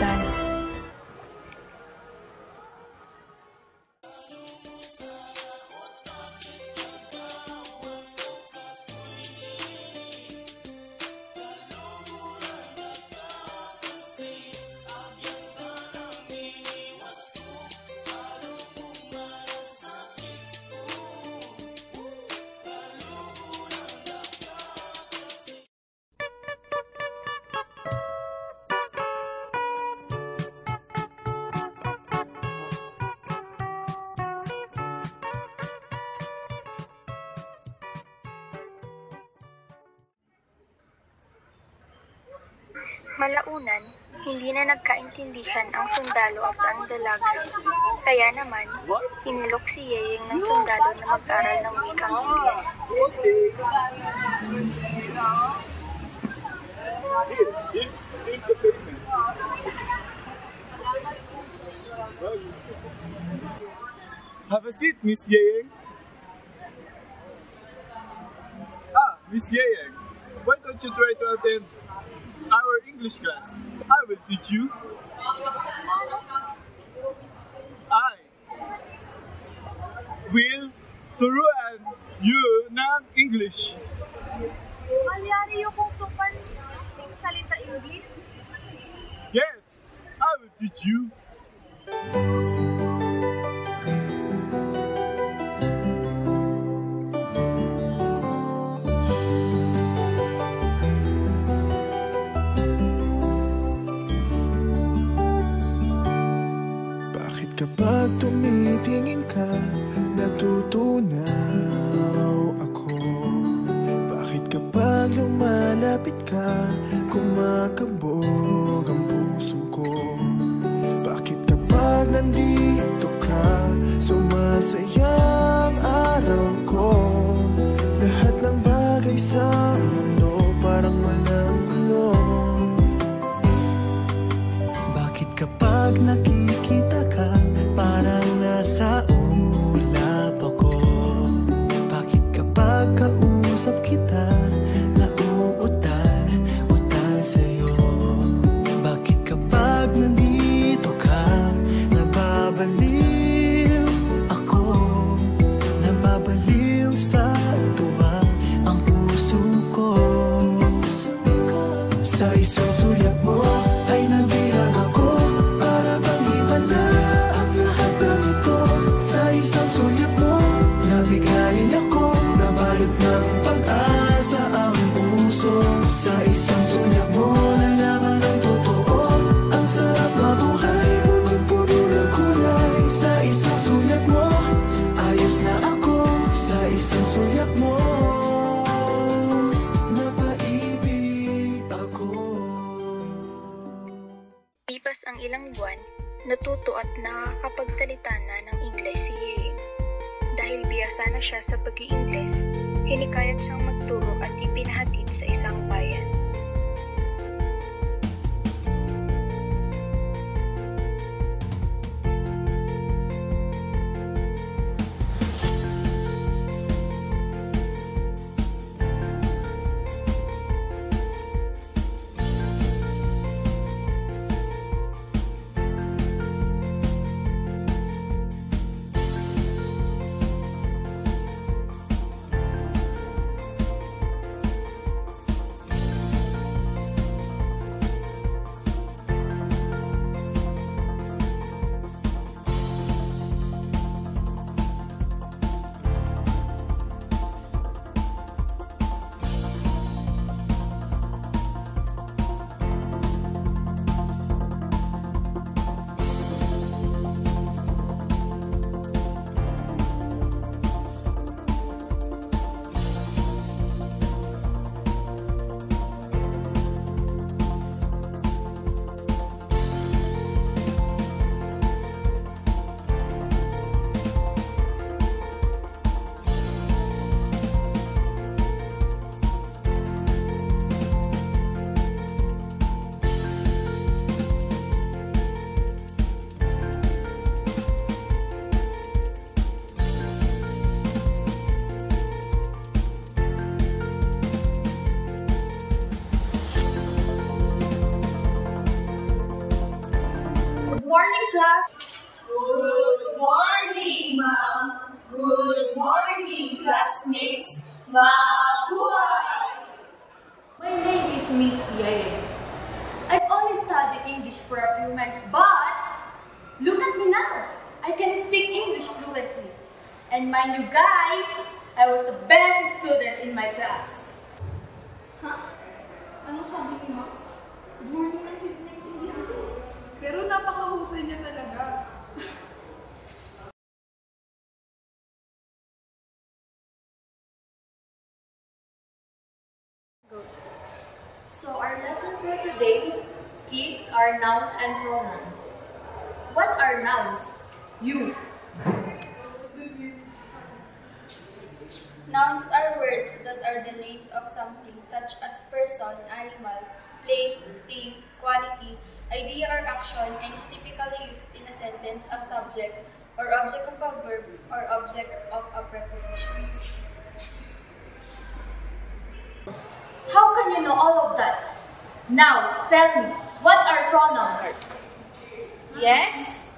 kapitan. Malaunan, hindi na nagkaintindihan ang sundalo at ang dalaga. Kaya naman, inilok si Yeyeng ng sundalo na mag-aral ng wikang Ingles. Here's the payment. Have a seat, Miss Yeyeng. Miss Yeyeng, why don't you try to attend our English class? I will teach you. I will turuan you ng English. Malyari yung kung supan yung salita English? Yes, I will teach you. Kapag tumitingin ka, natutunaw ako. Bakit kapag lumalapit ka, kumakabog ang puso ko? Bakit kapag nandito ka, sumasaya ang araw ko? Lahat ng bagay sa mundo parang walang gulo. Bakit kapag nakikita ka, parang nasa ulap ako? Bakit kapag kausap kita, nauutal sa'yo? Bakit kapag nandito ka, nababaliw ako? Nababaliw sa tuwa ang puso ko. Sa isang sulyap mo ay nabirang ako, para bang himala ang lahat ng ito. Sa isang sulyap mo, nabigayin ako, nabalot ng pag-asa ang puso. Sa isang sulyap mo, nalaman ang totoo, ang sarap mabuhay, punong-puno ng kulay. Sa isang sulyap mo, ayos na ako. Sa isang sulyap mo, napaibig ako. Lipas ang ilang buwan, natuto at nakakapagsalita na ng Ingles si Yeyeng. Dahil biyasa na siya sa pag-i-Ingles, hinikayat siyang magturo at ipinahatid sa isang bayan. morning, class. Good morning, ma'am. Good morning, classmates. Mabuhay! My name is Miss Yaye. I've only studied English for a few months, but look at me now. I can speak English fluently. And mind you guys, I was the best student in my class. Ha? Anong sabi niyo? Good morning, naiintindihan ko. Pero napakahusay niya talaga. So our lesson for today, kids, are nouns and pronouns. What are nouns? You. Nouns are words that are the names of something such as person, animal, place, thing, quality, idea or action, and is typically used in a sentence as subject or object of a verb or object of a preposition. How can you know all of that? Now, tell me, what are pronouns? Yes?